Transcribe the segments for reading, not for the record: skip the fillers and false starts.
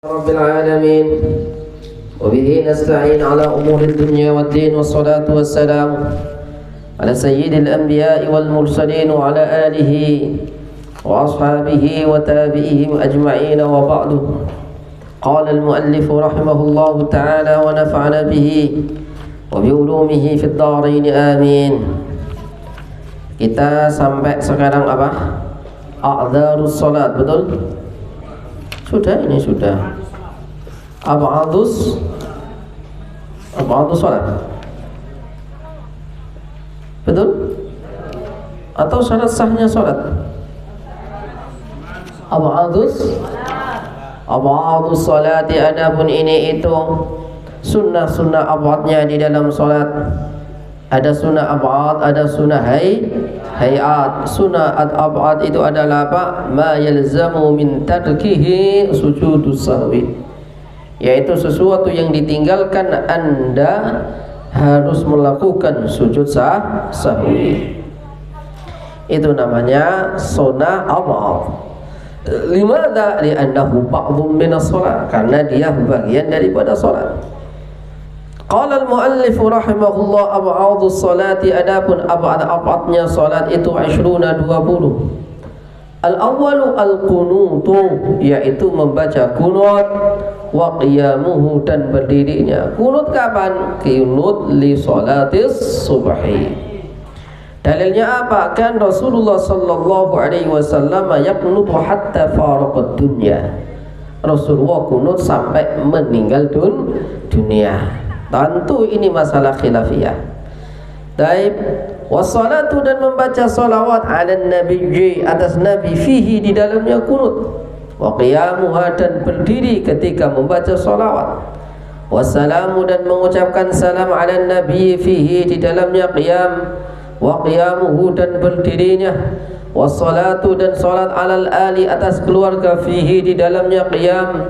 رب العالمين وبه نستعين على أمور الدنيا والدين والصلاة والسلام على سيد الأنبياء والمرسلين وعلى آله وأصحابه وتابعيهم أجمعين وبعد. قال المؤلف رحمه الله تعالى ونفعنا به وبعلومه في الدارين آمين. Kita sampai sekarang apa? A'dzarus salat, betul? Sudah, ini sudah. Ab'adus salat, betul? Atau syarat sahnya salat? Ab'adus salati, adapun ini itu sunnah ab'adnya di dalam salat. Ada sunnah ab'ad, ada sunnah hayat. Sunnah ab'ad itu adalah apa? Ma yalzamu min tarkihi sujudus sahwi, yaitu sesuatu yang ditinggalkan Anda harus melakukan sujud sahwi. Itu namanya sunnah ab'ad. Limadha? Li'annahu ba'dhum minas shalah, karena dia bagian daripada salat. Qala al-muallif rahimahullah ab'adus salati, adapun ab'adnya salat itu 20. Al-awwalu al-qunutu, yaitu membaca kunut, wa qiyamuhu, dan berdirinya. Kunut kapan? Kunut li salatis subhi. Dalilnya apa? Kan Rasulullah sallallahu alaihi wasallam yaqnutu hatta faraqad dunya. Rasulullah kunut sampai meninggal dunia. Tentu ini masalah khilafiyah. Taib wassalatu, dan membaca salawat ala nabiyyi, atas nabi, fihi, di dalamnya kunut, wa qiyamuha, dan berdiri ketika membaca salawat, wassalamu, dan mengucapkan salam ala nabiyyi, fihi, di dalamnya qiyam, wa qiyamuhu, dan berdirinya, wassalatu, dan salat alal ali, atas keluarga, fihi, di dalamnya qiyam,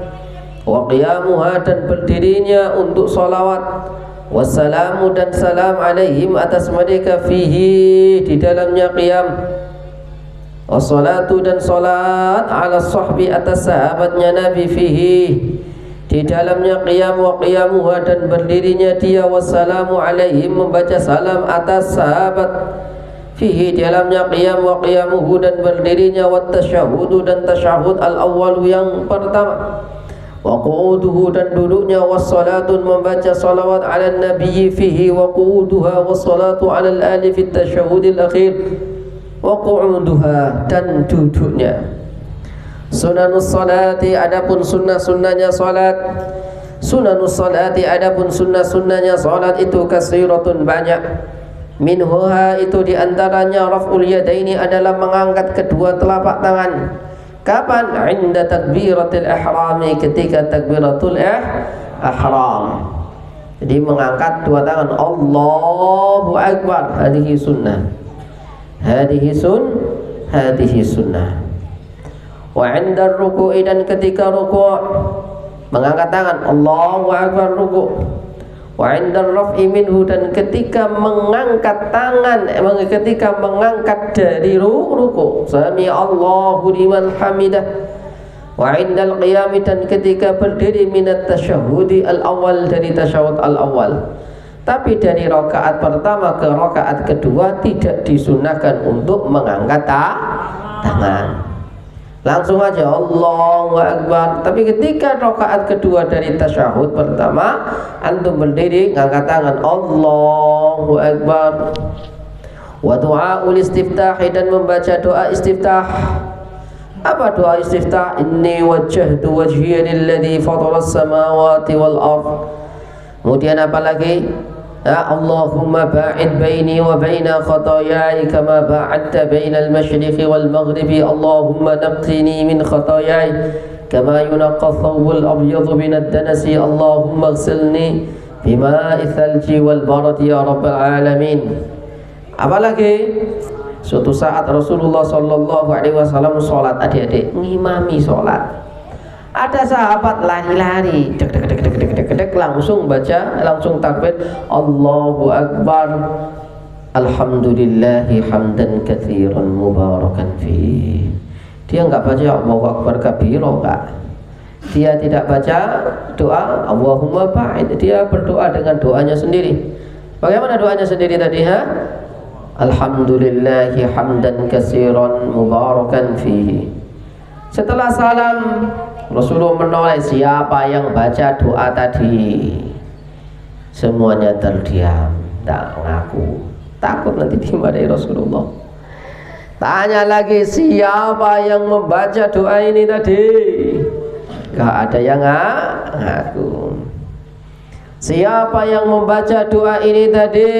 wa qiyamuha, dan berdirinya untuk salawat, wassalamu, dan salam alaihim, atas mereka, fihi, di dalamnya qiyam, wassalatu, dan salat ala sahbi, atas sahabatnya Nabi, fihi, di dalamnya qiyam, wa qiyamuha, dan berdirinya dia, wassalamu alaihim, membaca salam atas sahabat, fihi, di dalamnya qiyam, wa qiyamuhu, dan berdirinya, wa tasyahudu, dan tasyahud al-awwal, yang pertama, wa qu'uduhu, dan duduknya, wassalatun, membaca salawat ala nabiyyi, fihi, wa qu'uduha, wassalatu ala al-ali fi tasyahudil akhir, wa qu'uduha, dan duduknya. Sunanus salati, adapun sunnah-sunnahnya salat. Sunanus salati, adapun sunnah-sunnahnya salat itu kasiratun, banyak. Minhuha, itu diantaranya raf'ul yadaini, adalah mengangkat kedua telapak tangan. Kapan? Inda takbiratul ihrami, ketika takbiratul ihram. Jadi mengangkat dua tangan, Allahu Akbar. Hadihi sunnah. Hadihi sunnah. Wa inda ruku'i, dan ketika ruku' mengangkat tangan, Allahu Akbar, ruku'. Wa inda raf'i minhu, dan ketika mengangkat tangan, ketika mengangkat dari ruku', sami Allahu liman hamidah. Wa indal qiyami, dan ketika berdiri, minat tasyahudi al-awwal, dari tasyahud al-awwal. Tapi dari rakaat pertama ke rakaat kedua tidak disunahkan untuk mengangkat tangan. Langsung aja Allahu Akbar. Tapi ketika rakaat kedua dari tasyahud pertama, antum berdiri, ngangkat tangan, Allahu Akbar. Wa du'aul istiftah, dan membaca doa istiftah. Apa doa istiftah? Inni wajjahtu wajhiya lilladzi fataras samawati wal ardh. Kemudian apa lagi? Ya Allahumma ba'id baini wa baina khataayai kama ba'adta bainal masyriqi wal maghribi. Allahumma naqqini min khataayai kama yunaqqa thawbul abyadu minad danasi. Allahumma ighsilni bima'i thalji wal baradi ya rabbal alamin. Apalagi suatu saat Rasulullah sallallahu alaihi wasallam salat, adik-adik, ngimami salat. Ada sahabat lari-lari, langsung baca, langsung takbir, Allahu Akbar, alhamdulillahi hamdan katsiran mubarakan fi. Dia enggak baca Allahu Akbar kabira, enggak. dia tidak baca doa Allahumma ba'id, dia berdoa dengan doanya sendiri. Bagaimana doanya sendiri tadi ha? Alhamdulillahi hamdan katsiran mubarakan fihi. Setelah salam Rasulullah menoleh, siapa yang baca doa tadi? Semuanya terdiam, tak ngaku, takut nanti dimarahi Rasulullah. Tanya lagi, siapa yang membaca doa ini tadi? Gak ada yang ngaku. Siapa yang membaca doa ini tadi?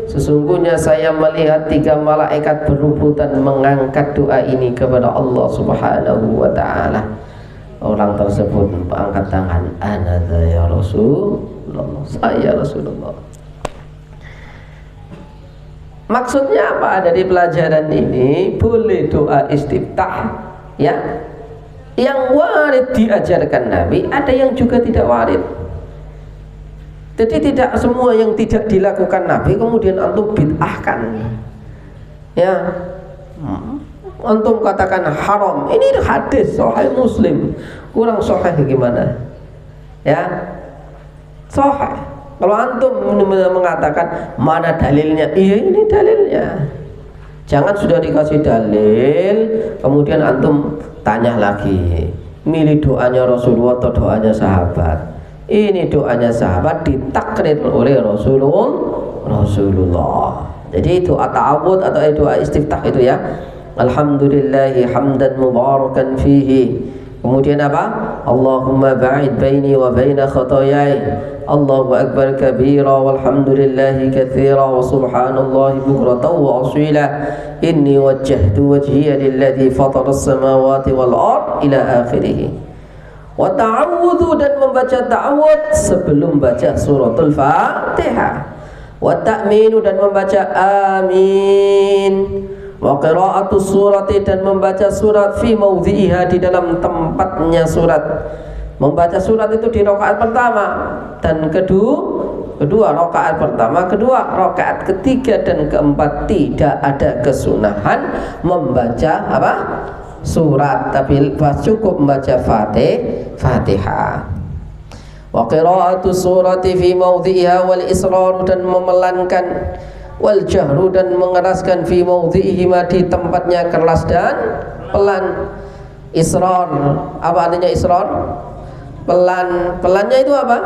Sesungguhnya saya melihat 3 malaikat berebutan mengangkat doa ini kepada Allah Subhanahu wa ta'ala. Orang tersebut angkat tangan, ana ya Rasulullah, saya Rasulullah. Maksudnya apa dari pelajaran ini? Boleh doa istiftah ya, yang warid diajarkan Nabi, ada yang juga tidak warid. Jadi tidak semua yang tidak dilakukan Nabi kemudian antum bid'ahkan ya, antum katakan haram. Ini hadis sahih Muslim, kurang sahih gimana ya? Sahih. Kalau antum mengatakan mana dalilnya, iya ini dalilnya. Jangan sudah dikasih dalil kemudian antum tanya lagi, milih doanya Rasulullah atau doanya sahabat. Ini doanya sahabat ditakrir oleh Rasulullah. Jadi doa ta'awud atau doa istiftah itu ya, alhamdulillahi hamdan mubarakan fihi. Kemudian apa? Allahumma ba'id baini wa baina khatayai. Allahu akbar kabira walhamdulillahi katsira wa subhanallahi bukratan wa asila. Inni wajjahtu wajhiya lilladzi fatara as-samawati wal ard ila akhirih. Wa ta'awudhu, dan membaca ta'awud sebelum baca suratul Fatihah. Wa ta'minu, dan membaca amin. Wa qira'atus surati, dan membaca surat fi maudhi'iha, di dalam tempatnya surat. Membaca surat itu di rakaat pertama dan kedua rakaat pertama, kedua rakaat ketiga dan keempat. Tidak ada kesunahan membaca apa? Surat, tapi cukup membaca Fatihah. Wa qira'atus surati fi maudhi'iha wal israr, dan memelankan, wal jahru, dan mengeraskan fi maudhi'ihima, di tempatnya keras dan pelan. Israr, apa artinya israr? Pelan. Pelannya itu apa?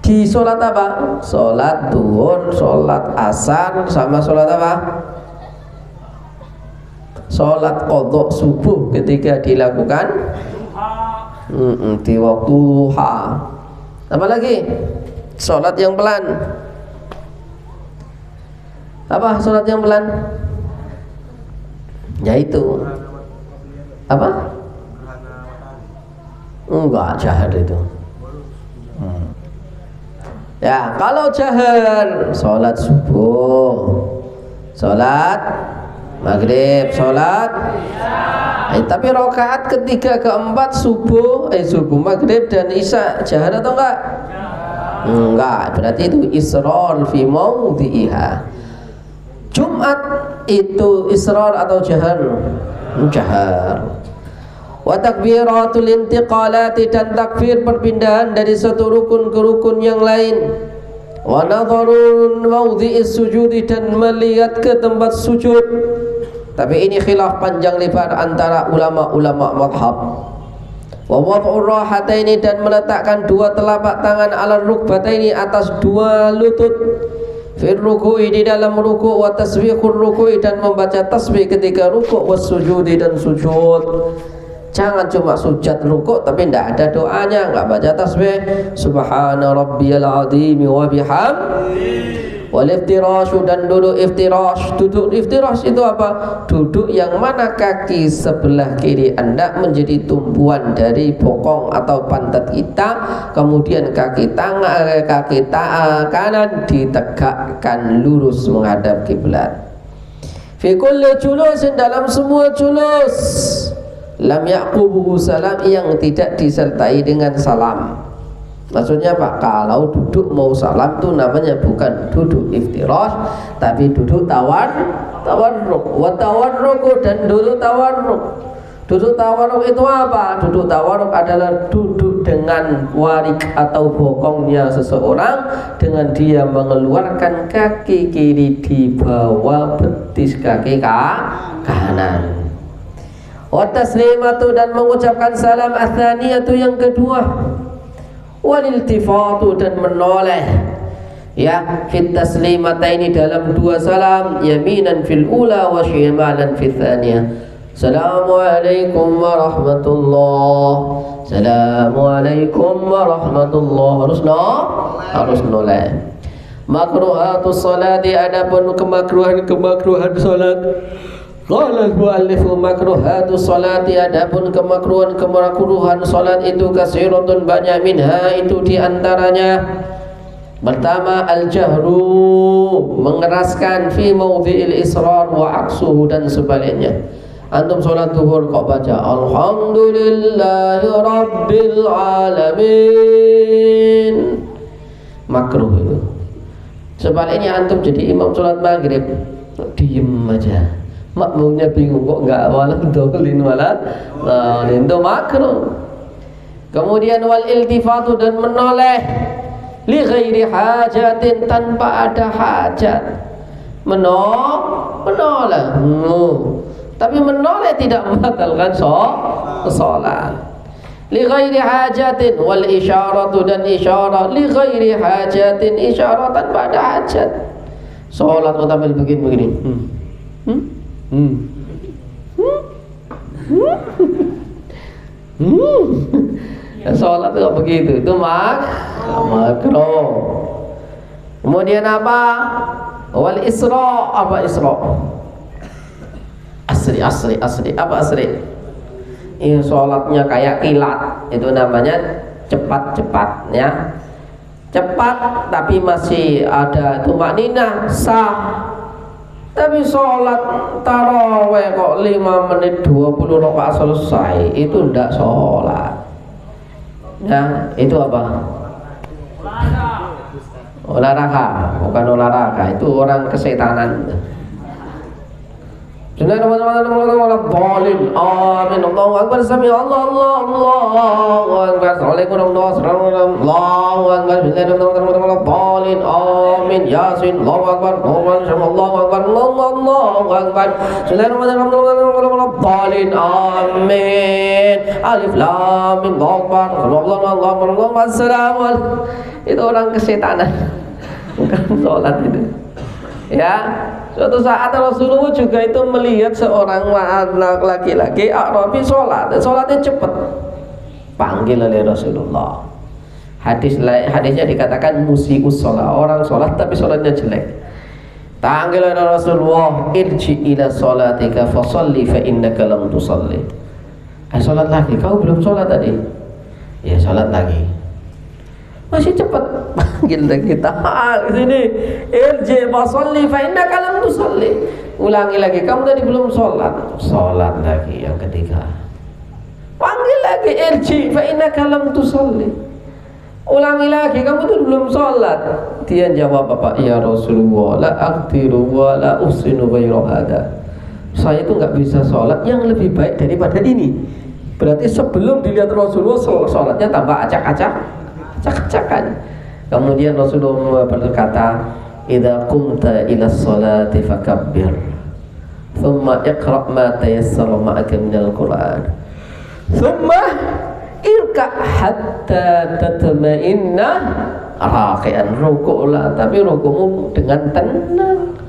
Di sholat apa? Sholat duhur, sholat asar, sama sholat apa? Sholat qadha subuh ketika dilakukan di waktu duha. Apa lagi? Sholat yang pelan. Apa sholat yang pelan? Yaitu apa? Enggak, jahar itu. Ya, kalau jahar sholat subuh, sholat maghrib, sholat tapi rakaat ketiga keempat subuh maghrib dan isya jahar atau enggak? Enggak, berarti itu israr fi maudhi'iha. Jumat itu israr atau jahar? Jahar. Wa takbiratul intiqalati, dan takbir perpindahan dari satu rukun ke rukun yang lain. Wa nadharun maudhi'is sujudi, dan melihat ke tempat sujud. Tapi ini khilaf panjang lebar antara ulama-ulama mazhab. Wa wad'ur rahataini, dan meletakkan dua telapak tangan ala rukbataini, atas dua lutut. Fir ruku'i, di dalam ruku', wa tasbihur ruku'i, dan membaca tasbih ketika ruku', was sujudi, dan sujud. Jangan cuma sujud rukuk tapi tidak ada doanya, enggak baca tasbih subhana rabbiyal azim wa bihamdihi. Wal iftirash, dan duduk iftirash. Duduk iftirash itu apa? Duduk yang mana kaki sebelah kiri Anda menjadi tumpuan dari bokong atau pantat kita, kemudian kaki kanan ditegakkan lurus menghadap kiblat. Fi kulli julusin, dalam semua julus, lam yaqubuhu salam, yang tidak disertai dengan salam. Maksudnya Pak, kalau duduk mau salam itu namanya bukan duduk iftirash, tapi duduk tawarruk. Wa tawarruk, dan duduk tawarruk. Duduk tawaruk itu apa? Duduk tawaruk adalah duduk dengan warik atau bokongnya seseorang dengan dia mengeluarkan kaki kiri di bawah betis kaki kanan. Wa taslimatu, dan mengucapkan salam atsaniyatu yang kedua. Wal iltifatu, dan menoleh. Ya, fit taslimataini, dalam dua salam, yaminan fil ula wa shimalan fil tsaniyah. Assalamualaikum warahmatullahi. Assalamualaikum warahmatullahi. Harus noleh. Makruhatus salati, adapun kemakruhan salat. Qala al-muallifu makruhatus salati, adapun kemakruhan salat itu kasiratun, banyak, minha, itu diantaranya. Pertama, al-jahru, mengeraskan, fi mawdhi'il israr wa aksuhu, dan sebaliknya. Antum sholat zuhur kok baca Alhamdulillahi Rabbil Alamin, makruh itu. Sebaliknya antum jadi imam sholat maghrib, diem aja, makmumnya bingung kok enggak walat dolin walat itu makruh. Kemudian wal iltifatu, dan menoleh, li ghairi hajatin, tanpa ada hajat. Menoleh. Tapi menoleh tidak membatalkan sholat. Li ghairi hajatin, wal isyaratu, dan isyarah, li ghairi hajatin, isyarah tanpa ada hajat. Sholat kok tampil begini. Sholat kok begitu, itu makruh. Kemudian apa? Wal isra, apa isra? Asri, apa asri? Ini sholatnya kayak kilat, itu namanya cepat ya. Cepat tapi masih ada tumakninah, sah. Tapi sholat taraweh kok 5 menit 20 rakaat selesai, itu ndak sholat. Ya, itu apa? Olahraga, bukan olahraga, itu orang kesetanan. Bismillahirrahmanirrahim. Amin. Allahu akbar. Sami Allahu akbar. Assalamualaikum Allahu akbar. Bismillahirrahmanirrahim. Amin. Yasin. Allahu akbar. Allahu akbar. Allahu akbar. Bismillahirrahmanirrahim. Amin. Alif lam mim. Allahu akbar. Assalamualaikum. Itu orang kesetanan, bukan sholat itu. Ya, suatu saat Rasulullah juga itu melihat seorang anak laki-laki Arabi sholat, sholatnya cepat, panggil oleh Rasulullah. Hadisnya dikatakan musius sholat, orang sholat tapi sholatnya jelek. Panggil oleh Rasulullah, irji ila sholatika fasalli fa innaka lam tusalli. Sholat lagi, kau belum sholat tadi? Ya, sholat lagi. Masih cepat, panggil lagi, ta'al sini, irji fasalli fa innaka lam tusalli. Ulangi lagi, kamu tadi belum sholat. Sholat lagi yang ketiga. Panggil lagi, irji fa innaka lam tusalli. Ulangi lagi, kamu tadi belum sholat. Dia jawab apa? Ya Rasulullah, la aqdiru wa la usinu ghairu hada. Saya itu nggak bisa sholat yang lebih baik daripada ini. Berarti sebelum dilihat Rasulullah, sholatnya tambah acak-acak. Cak-cakan. Kemudian Rasulullah berkata, "Idza qumta ila sholati fakabbir, thumma iqra' ma tayassara ma'aka minal Qur'an, thumma irka' hatta tatma'inna raqi'an." Rukuklah, tapi rukukmu dengan tenang.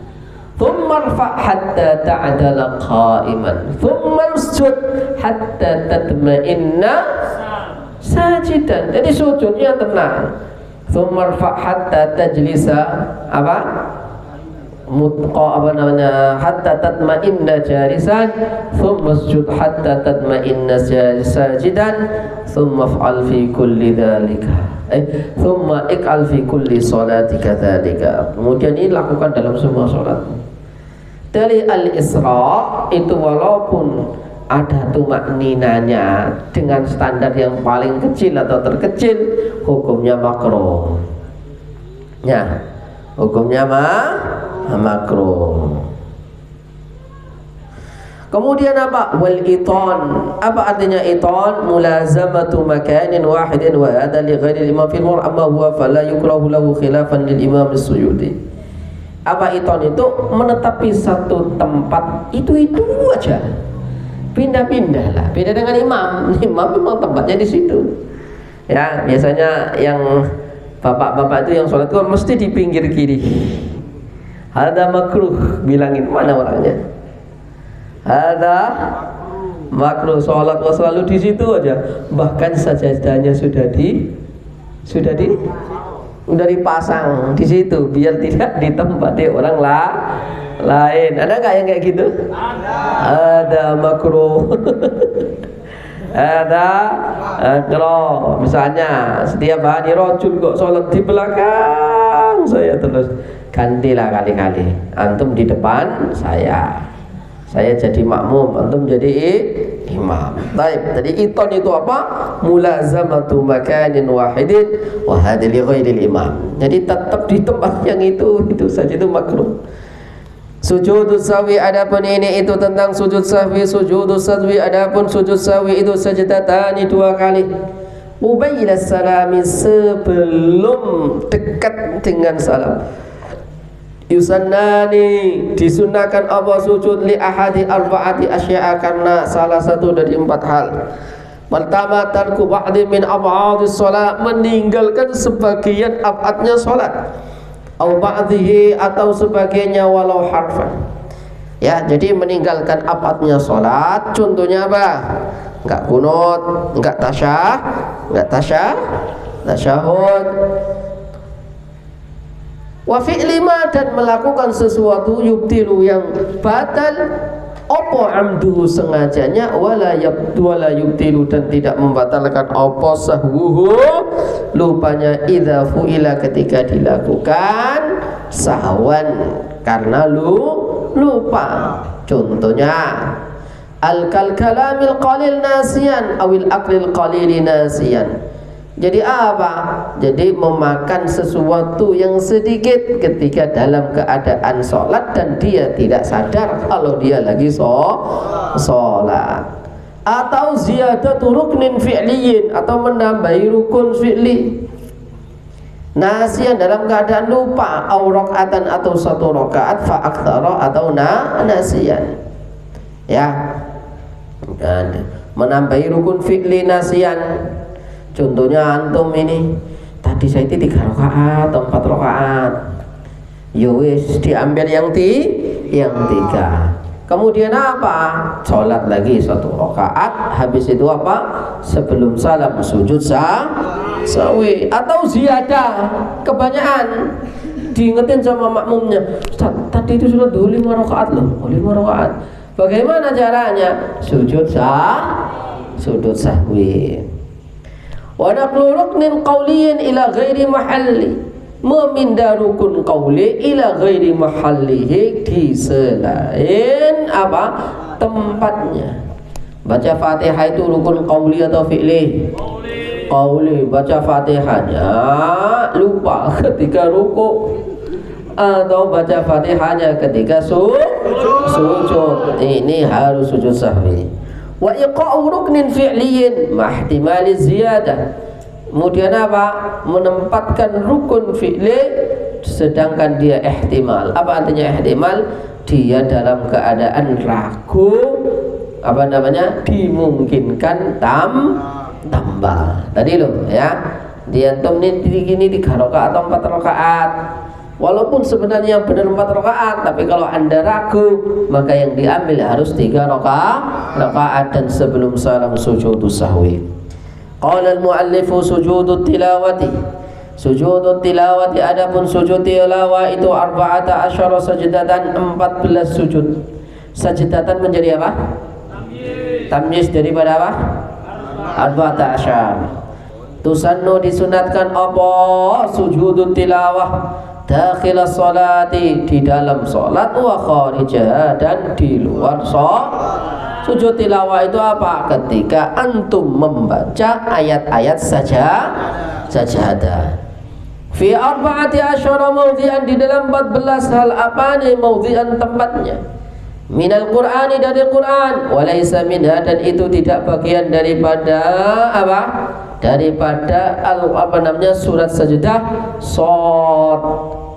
Thumma irfa' hatta ta'dala qa'iman, thumma isjud hatta tatma'inna sajidan. Jadi sujudnya tenang. Tsumma rfa' hatta tajlisa apa? Hatta tatma'inna jalisan, tsumma sujud hatta tatma'inna sajidan, tsumma fa'al fi kulli dzalika. Tsumma ik'al fi kulli sholatika dzalika. Kemudian ini lakukan dalam semua salatmu. Dari al-Isra itu walaupun ada tumakninanya dengan standar yang paling kecil atau terkecil, hukumnya makruh. Ya, hukumnya makruh. Kemudian apa? Wal iton. Apa artinya iton? Mulazamatu makanin wahidin wa hada li ghairi imam fil mur amma huwa fala yukrahu lahu khilafan lil imam as-suyuti. Apa iton itu? Menetapi satu tempat itu aja. Pindah-pindah lah. Beda dengan imam. Imam memang tempatnya di situ. Ya, biasanya yang bapak-bapak itu yang sholat itu mesti di pinggir kiri. Ada makruh, bilangin mana orangnya. Ada makruh sholat selalu di situ aja. Bahkan sajadahnya sudah dipasang di situ biar tidak ditempati orang lain. Ada nggak yang kayak gitu? Ada makruh. Ada kalau misalnya setiap hari rojul kok sholat di belakang saya terus, gantilah kali-kali antum di depan saya jadi makmum, antum jadi imam. Baik, jadi iton itu apa? Mulazamatu makanin wahidin wa hada li ghairil imam. Jadi tetap di tempat yang itu saja, itu makruh. Sujudus sahwi, adapun ini itu tentang sujud sahwi. Sujudus sahwi, adapun sujud sahwi itu sajdatani 2 kali. Ubayyilas salami, sebelum dekat dengan salam. Yusannani, disunahkan apa sujud li ahadi arba'ati asya'a, karena salah satu dari 4 hal. Pertama, tarku ba'di min ab'adis sholat, meninggalkan sebagian ab'adnya sholat. Au ba'dhihi, atau sebagainya walau harfan. Ya, jadi meninggalkan abadnya sholat. Contohnya apa? Enggak kunut, enggak tasyahud. Wa fi'li ma, dan melakukan sesuatu yubtilu, yang batal. Opo amduhu, sengajanya, wala yubtilu, dan tidak membatalkan opo sahwuhu, lupanya, idza fu'ila, ketika dilakukan sahwan, karena lupa. Contohnya al-kalamil qalil nasiyan awil aklil qalili nasiyan. Jadi apa? Jadi memakan sesuatu yang sedikit ketika dalam keadaan sholat dan dia tidak sadar kalau dia lagi sholat. Atau ziyadatu ruknin fi'liyin, atau menambahi rukun fi'li. Nasiyan, dalam keadaan lupa. Au rakaatan, atau 1 rakaat, fa aktsara, atau nasiyan. Ya. Dan menambahi rukun fi'li nasiyan. Contohnya antum ini, tadi saya itu 3 rakaat atau 4 rakaat. Ya wis, diambil yang 3. Kemudian apa? Sholat lagi 1 rakaat. Habis itu apa? Sebelum salam sujud sahwi. Atau ziyadah, kebanyakan. Diingetin sama makmumnya, Ustaz, tadi itu sudah 5 rakaat loh. 5 rakaat. Bagaimana caranya? Sujud sahwi. Wa naqlu ruknin qawliyin ila ghairi mahalli, memindah rukun qawli ila ghairi mahallihi, di selain apa? Tempatnya. Baca Fatihah itu rukun qawli atau fi'li? Qawli. Baca Fatihahnya lupa ketika ruku, atau baca Fatihahnya ketika sujud, ini harus sujud sahwi. Wa iqa'u ruknin fi'liyin mahtimali ziyadah. Kemudian apa? Menempatkan rukun fi'li sedangkan dia ihtimal. Apa artinya ihtimal? Dia dalam keadaan ragu, dimungkinkan tambah. Tadi loh ya, dia antum ini 3 rakaat atau 4 rakaat. Walaupun sebenarnya yang benar 4 rakaat, tapi kalau anda ragu, maka yang diambil harus 3 rakaat, dan sebelum salam sujudus sahwi. Qala al-muallifu sujudut tilawati. Sujudut tilawati, adapun sujud tilawah itu 14 sajdatan, 14 sujud. Sajdatan menjadi apa? Tamyiz daripada apa? 14. Tusannu, disunatkan apa? Sujudut tilawah dakhil sholati, di dalam sholat, wa kharijah, dan di luar sholat. Sujud tilawah itu apa? Ketika antum membaca ayat-ayat sajadah. Fi 14 mawdhi'an, di dalam 14 hal. Apa nih mawdhi'an? Tempatnya. minal Qur'ani, dari Quran, walaysa minha, dan itu tidak bagian daripada apa? Daripada surat sajdah Shad,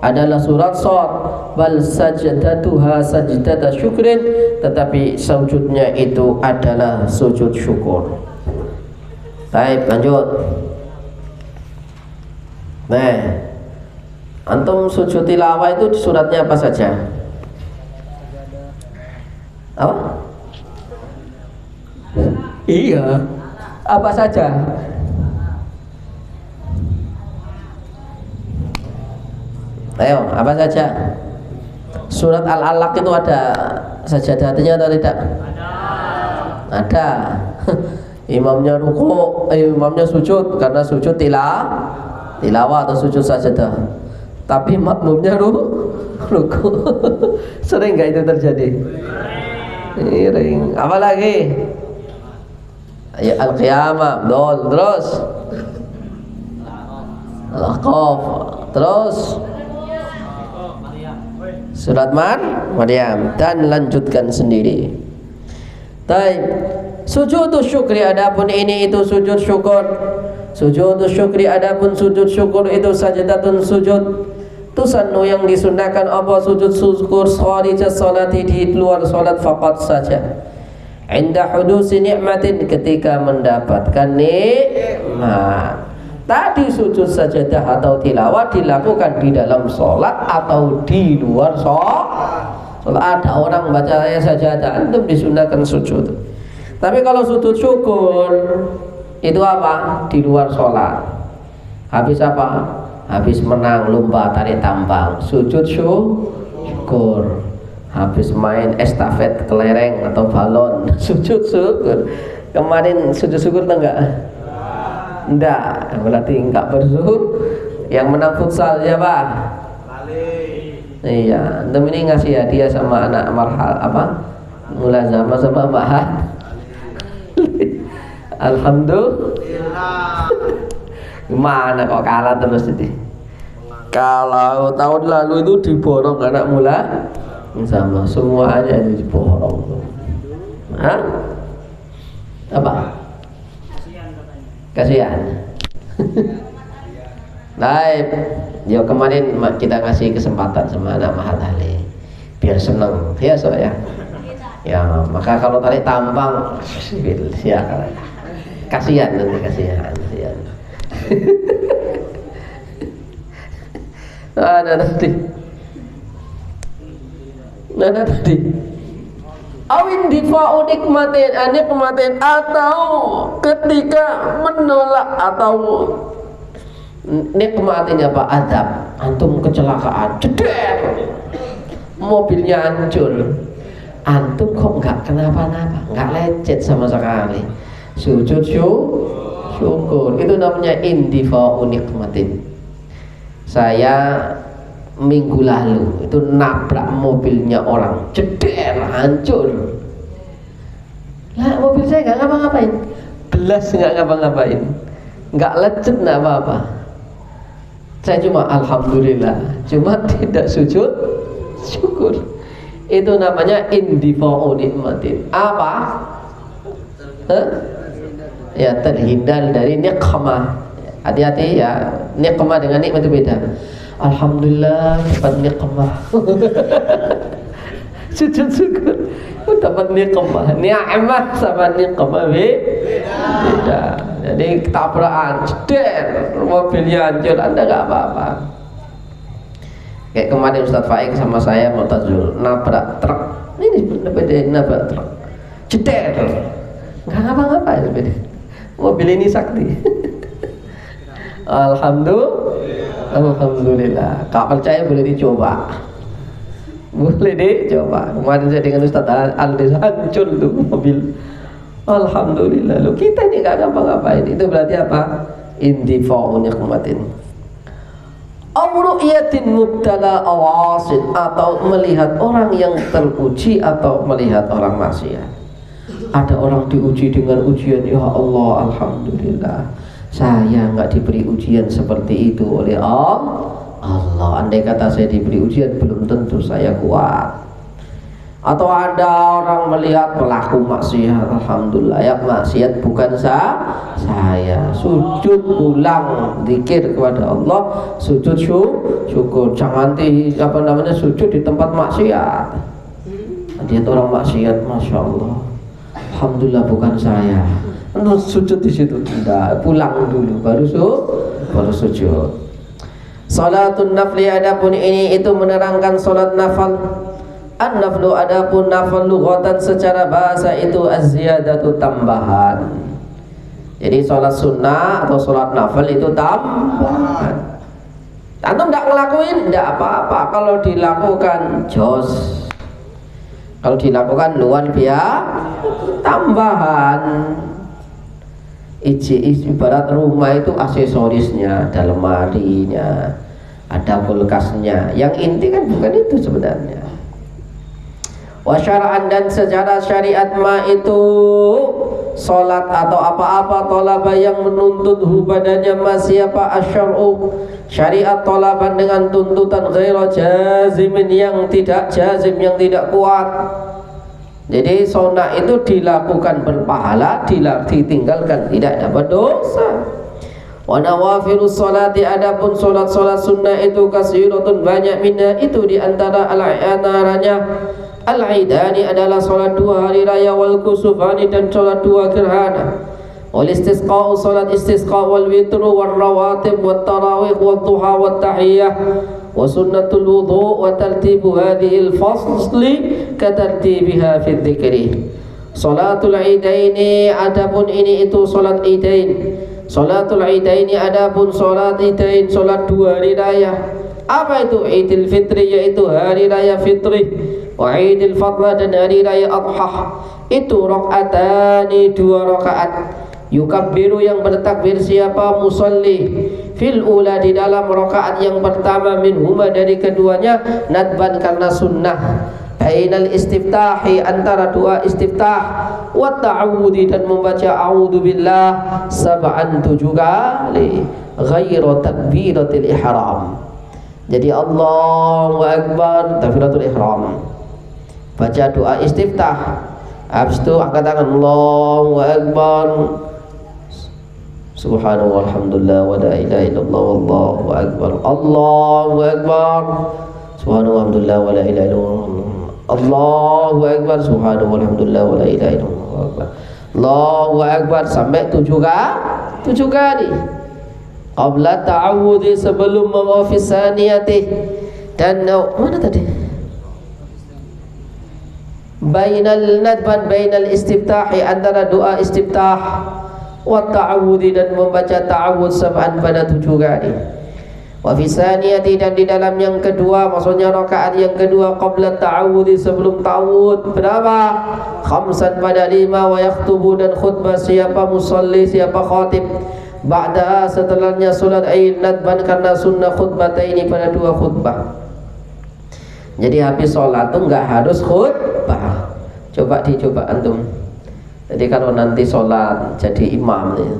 adalah surat Shad. Bal sajdatuha sajdata syukrin, tetapi sujudnya itu adalah sujud syukur. Baik, lanjut. Nah, antum sujud tilawah itu suratnya apa saja? Apa? Iya. Apa saja? Ayo, apa saja? Surat Al-Alaq itu ada sajadahnya atau tidak? Ada. Imamnya ruku, imamnya sujud karena sujud tilawah atau sujud sajadah. Tapi makmumnya ruku. Sering nggak itu terjadi? Sering. Apa lagi? Ya, Al-Qiyamah, terus Al-Ahqaf, terus surat Maryam, dan lanjutkan sendiri. Baik. Sujud syukri, adapun ini itu sujud syukur. Sujud syukri, adapun sujud syukur itu sajadatun sujud tusannu, yang disunahkan apa sujud syukur kharija salati, di luar salat faqat saja. Inda hudusi nikmatin, ketika mendapatkan nikmat. Tadi sujud sajadah atau tilawah dilakukan di dalam sholat atau di luar sholat. Ada orang baca ayat sajadah, itu disunahkan sujud. Tapi kalau sujud syukur itu apa? Di luar sholat. Habis apa? Habis menang lomba tarik tambang, sujud syukur. Habis main estafet kelereng atau balon, sujud syukur. Kemarin sujud syukur tuh enggak, berarti enggak bersyukur. Yang menang futsal siapa? Iya, antum ini ngasih hadiah sama anak marhal apa? Mulazamah sama Mahat. Alhamdulillah. Gimana kok kalah terus ini? Kalau tahun lalu itu diborong anak mula sama semuanya itu diborong. Hah? Apa? Kasihan. Baik. Ya kemarin kita kasih kesempatan sama anak Mahat Ali biar seneng ya ya. Ya maka kalau tarik tambang silakan. Kasihan nanti, kasihan. Ada tadi. Awin difa'u nikmatin, atau ketika menolak, atau nikmatin apa? Adab. Antum kecelakaan, jeder, mobilnya hancur. Antum kok nggak kenapa-napa, nggak lecet sama sekali. Sujud syukur, itu namanya indifa'u nikmatin. Saya minggu lalu itu nabrak mobilnya orang, jeder, hancur. Lah mobil saya nggak ngapa-ngapain, belas nggak ngapa-ngapain, nggak lecet, nggak apa-apa. Saya cuma alhamdulillah, cuma tidak sujud syukur. Itu namanya indifa'u nikmatin. Apa? Ya, terhindar dari nikmah. Hati-hati ya, nikmah dengan nikmat itu beda. Alhamdulillah dapat nikmah. Sujud syukur dapat nikmah. Ni'mah sama nikmah beda. Jadi tabrakan, jeder, mobilnya hancur, Anda nggak apa-apa. Kayak kemarin Ustadz Faik sama saya Mu'tazul nabrak truk. Ini beda, nabrak truk, jeder, nggak ngapa-ngapain beda. Mobil ini sakti. Alhamdulillah. Kalau percaya boleh dicoba. Boleh dicoba. Kemarin saya dengan Ustadz Aldis hancur tuh mobil. Alhamdulillah. Loh, kita ini gak ngapa-ngapain. Itu berarti apa? Indifa'u nikmatin. Ru'yatin mubtala awasin, atau melihat orang yang teruji atau melihat orang maksiat. Ada orang diuji dengan ujian, ya Allah, alhamdulillah. Saya nggak diberi ujian seperti itu oleh Allah. Andai kata saya diberi ujian, belum tentu saya kuat. Atau ada orang melihat pelaku maksiat, alhamdulillah ya maksiat bukan saya, sujud ulang zikir kepada Allah, sujud syukur, jangan sujud di tempat maksiat. Dia orang maksiat, masya Allah, alhamdulillah bukan saya, sujud di situ, tidak, pulang dulu baru sujud. Salatun nafli, adapun ini itu menerangkan salat nafal. An-naflu, adapun nafal lughatan secara bahasa itu az-ziyadatu, tambahan. Jadi salat sunnah atau salat nafal itu tambahan. Antum tidak ngelakuin tidak apa-apa, kalau dilakukan jos, kalau dilakukan luar biasa, tambahan. Ibarat rumah itu aksesorisnya, ada lemarinya, ada kulkasnya. Yang inti kan bukan itu sebenarnya. Wa syara'an, dan secara syariat ma itu salat atau apa-apa tolaba yang menuntut badannya ma siapa asyar'u syariat tolaban dengan tuntutan ghairu jazimin, yang tidak jazim, yang tidak kuat. Jadi sunnah itu dilakukan berpahala, ditinggalkan tidak dapat dosa. Wa nawafilus salati, adapun salat-salat sunnah itu kasiratun, banyak minna itu diantara al-anaranya. Al-idani adalah salat 2 hari raya, wal kusufani dan salat 2 gerhana, wal istisqa salat istisqa, wal witru wal rawatib wat tarawih wat duha wat tahiyyah, wa sunnatul wudu wa tartibu hadhihi al-fasli ka tartibiha fi dzikri. Salatul idaini, adapun ini itu salat idain. Salatul idaini, adapun salat idain, salat 2 hari raya. Apa itu? Idul Fitri, yaitu hari raya fitri, wa Idul Fadla, dan hari raya Adha. Itu rakaatani, 2 rakaat. Yukabbiru, yang bertakbir siapa? Musalli fil ula, di dalam rakaat yang pertama, minhuma, dari keduanya, nadban, karena sunnah. Bainal istiftahi, antara 2 istiftah, wa ta'awudi, dan membaca a'udzu billah 7 kali, ghairu takbiratil ihram. Jadi Allahu Akbar, takbiratul ihram, baca doa istiftah, habis itu angkat tangan, Allahu Akbar, subhanallah walhamdulillah wa la ilaha illallah wallahu akbar, Allahu Akbar, subhanallah walhamdulillah wa la ilaha illallah, Allahu Akbar, subhanallah walhamdulillah wa la ilaha illallah, Allahu Akbar, sampai 7 kali. Qabla ta'awudhi, sebelum mawafissaniyati, dan mana tadi? Bainal nadban, bainal istiftahi, antara doa istiftah, wa ta'awudhi, dan membaca ta'awud sab'an, pada 7 kali. Wafissaniyati, dan di dalam yang kedua, maksudnya rakaat yang kedua, qabla ta'awudhi, sebelum ta'awud, berapa? Khamsan, pada 5. Wa yakhtubu, dan khutbah siapa? Musalli, siapa? Khatib. Ba'da, setelahnya salat aid nadban, karena sunnah khutbataini, pada 2 khutbah. Jadi habis sholat tuh nggak harus khutbah. Dicoba antum. Jadi kalau nanti sholat jadi imam nih,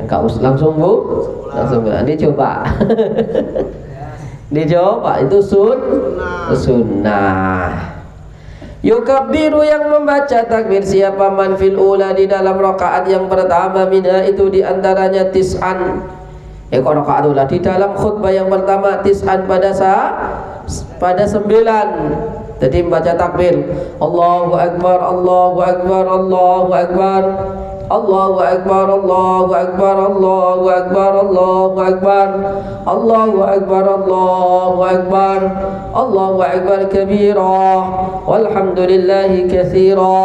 nggak usah langsung langsung dicoba. Dicoba, itu sunnah. Yukabbiru, yang membaca takbir siapa? Man fil ula, di dalam rakaat yang pertama, minha, itu diantaranya tis'an. Kok rakaat ula, di dalam khutbah yang pertama, tis'an, pada 9. Jadi membaca takbir, Allahu Akbar, Allahu Akbar, Allahu Akbar, Allahu Akbar, Allahu Akbar, Allahu Akbar, Allahu Akbar, Allahu Akbar, Allahu Akbar, Allahu Akbar kabira, walhamdulillahi katsira,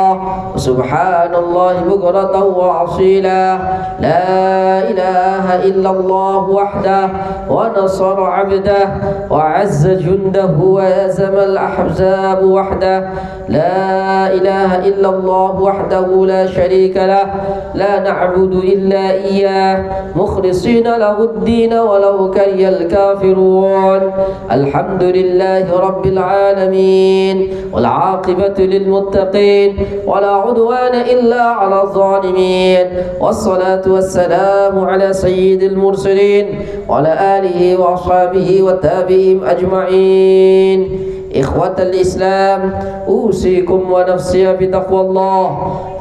subhanallahi bukratan wa asila, la ilaha illallah wahdah, wa nasara 'abdah, wa 'azza jundahu, wa yazama al-ahzab wahdah, la ilaha illallah wahdahu la syarika lah, لا نعبد إلا إياه مخلصين له الدين ولو كره الكافرون الحمد لله رب العالمين والعاقبة للمتقين ولا عدوان إلا على الظالمين والصلاة والسلام على سيد المرسلين وعلى آله وأصحابه والتابعين أجمعين Ikhwatal Islam, usikum wa nafsiya bitaqwallah,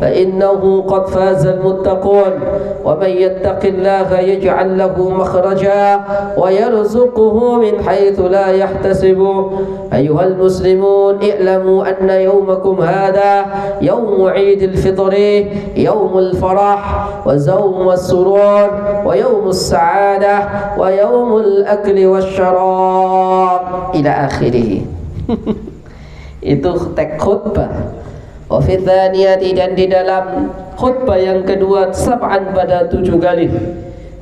fa innahu qad fazal muttaqun, wa man yattaqillaha yaj'al lahu makhraja wa yarzuquhu min haitsu la yahtasibu. Ayyuhal muslimun, i'lamu anna yawmakum hadha yawmu 'idil fitri, yawmul farah wa zawmus surur wa yawmus sa'adah wa yawmul akli wasyarab ila akhirih. Itu teks khutbah. Wa fi tsaniyati, dan di dalam khutbah yang kedua, sab'an, pada 7 kali.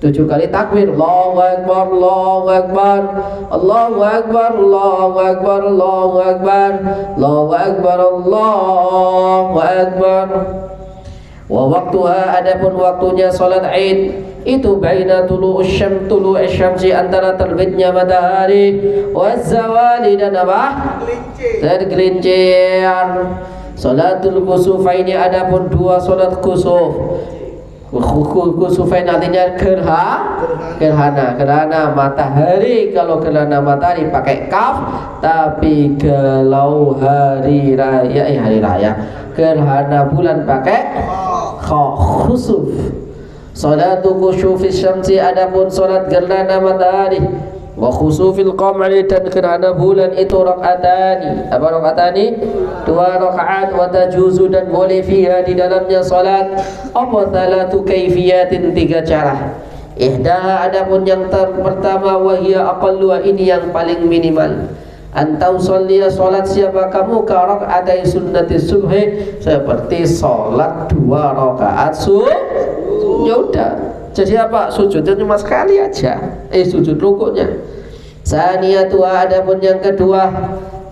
7 kali takbir. Allahu akbar, Allahu akbar, Allahu akbar, Allahu akbar, Allahu akbar, Allahu akbar, Allahu akbar. Wa waktuha, adapun waktunya salat Id itu baina tulu'us syamsi, antara terbitnya matahari, waz-zawali, dan apa? Tergelincir. Salatul kusufaini, adapun 2 salat kusuf. Kusufain artinya gerhana matahari. Kalau gerhana matahari pakai kaf, tapi kalau hari raya gerhana bulan pakai khusuf. Salatu khusufis syamsi, adapun salat gerhana matahari, wa khusufil qamari, dan gerhana bulan itu rakaatani. Apa rakaatani? 2 rakaat. Wa tajuzu, dan boleh fiha, di dalamnya salat, apa salatu kaifiyatin, 3 cara. Ihdaha, adapun yang pertama, wahia aqallu, ini yang paling minimal. Antau salliya, salat siapa kamu, ka rakaatai sunnati subhi, seperti salat 2 rakaat subuh. Ya udah, jadi apa? Sujudnya cuma sekali aja. Sujud rukuknya. Saniyatu, adapun yang kedua,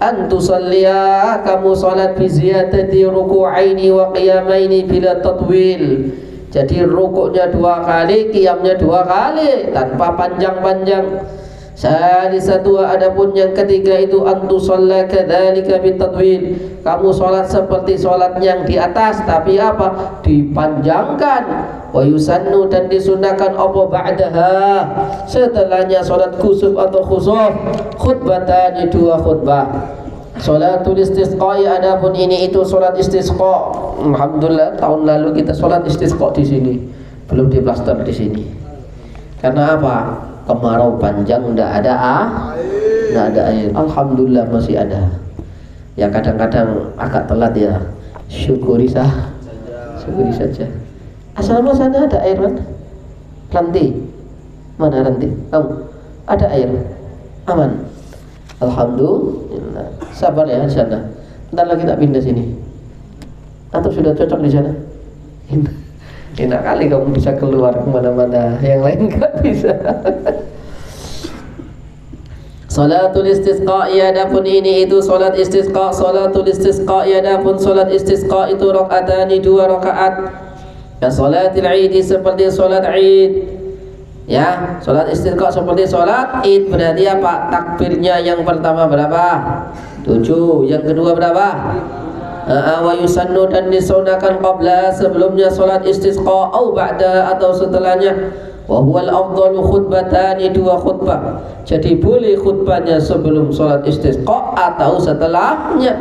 antusalliya, kamu salat bi ziyadati ruku'aini wa qiyamaini bila tatwil. Jadi rukuknya 2 kali, qiyamnya 2 kali, tanpa panjang-panjang. Salisatu, adapun yang ketiga itu antusalla kadzalika bitatwil, kamu salat seperti salat yang di atas, tapi apa? Dipanjangkan. Wa yusannu, dan disunahkan apa ba'daha, setelahnya salat kusuf atau khusuf, khutbatan, 2 khutbah. Salatul istisqa, adapun ini itu salat istisqa. Alhamdulillah tahun lalu kita salat istisqa di sini, belum diplaster di sini. Karena apa? Kemarau panjang, ndak ada air. Alhamdulillah masih ada. Ya kadang-kadang agak telat ya. Syukuri saja. Asal sana ada air kan? Ranti. Mana ranti? Ada air. Aman. Alhamdulillah. Sabar ya di sana. Bentar lagi tak pindah sini. Atau sudah cocok di sana? Enak kali kamu bisa keluar kemana-mana, yang lain nggak bisa. Salatul istisqa, adapun ini itu salat istisqa. Salatul istisqa, adapun salat istisqa itu rakaatani, 2 rakaat. Ya salatil Id, seperti salat Id. Ya, salat istisqa seperti salat Id. Berarti apa? Takbirnya yang pertama berapa? 7. Yang kedua berapa? Wa yusannu, dan disunahkan qabla, sebelumnya salat istisqa, au ba'da, atau setelahnya. Wa huwal afdalu khutbatani, 2 khutbah. Jadi boleh khutbahnya sebelum salat istisqa atau setelahnya.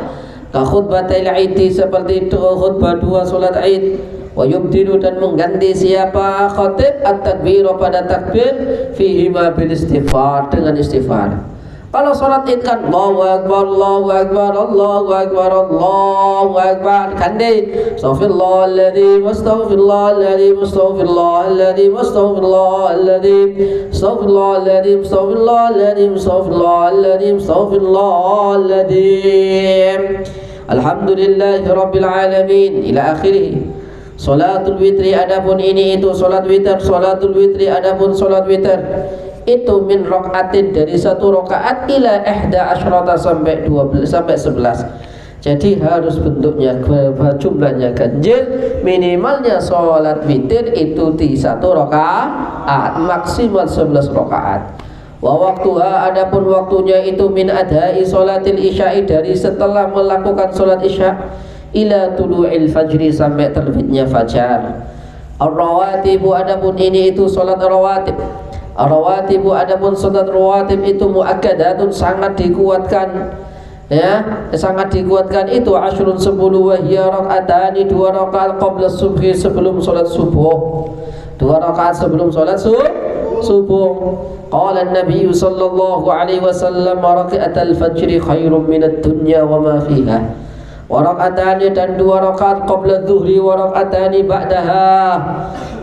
Ka khutbatil Id, seperti itu khutbah 2 salat Id. Wa yubdilu, dan mengganti siapa khatib at-takbir, pada takbir, fihi ma bil istighfar, dengan istighfar. Kalau sholat Id kan Allahu Akbar, Allahu Akbar, Allahu Akbar, Allahu Akbar, ganti Astaghfirullahaladzim, Astaghfirullahaladzim, Astaghfirullahaladzim, Astaghfirullahaladzim, Astaghfirullahaladzim, Astaghfirullahaladzim, Astaghfirullahaladzim, Astaghfirullahaladzim, Alhamdulillahi Rabbil Alamin, ila akhirih. Salatul witri, adapun ini itu salat witir. Salatul witri, adapun salat witir itu min rakaatin, dari 1 rakaat, ila 11 sampai 12 sampai 11. Jadi harus bentuknya jumlahnya ganjil. Minimalnya salat witir itu di 1 rakaat, maksimal 11 rakaat. Wa waktuha, adapun waktunya itu min adai salatil isya'i, dari setelah melakukan salat isya, ila tulu'il fajri, sampai terbitnya fajar. Ar-rawatibu, adapun ini itu salat rawatib. Ar-rawatibu, adapun salat rawatib itu muakkadatun, sangat dikuatkan. ya, sangat dikuatkan itu asyrun 10 wa hiya raka'atani 2 rakaat qabla subhi sebelum salat subuh. 2 rakaat sebelum salat subuh. Qala an-nabiy sallallahu alaihi wasallam raka'atul fajri khairum minad dunya wa ma fiha. Wa raka'atani dan 2 rakaat qabla dhuhri wa raka'atani ba'daha.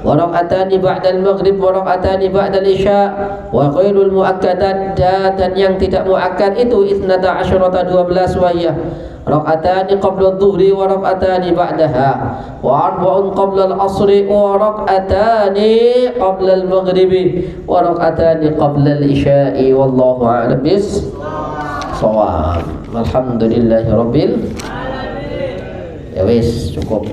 Wa raka'atani ba'da al-maghrib wa raka'atani ba'da al-isya wa ghairul muakkadat dan yang tidak muakkad itu 12 wa hiya raka'atani qabla adh-dhuhri wa raka'atani ba'daha wa arba'un qabla al-'ashri wa raka'atani qabla al-maghribi wa raka'atani qabla al-isya'i wallahu a'lam bis-shawab. Alhamdulillahirabbil alamin. Ya wis cukup.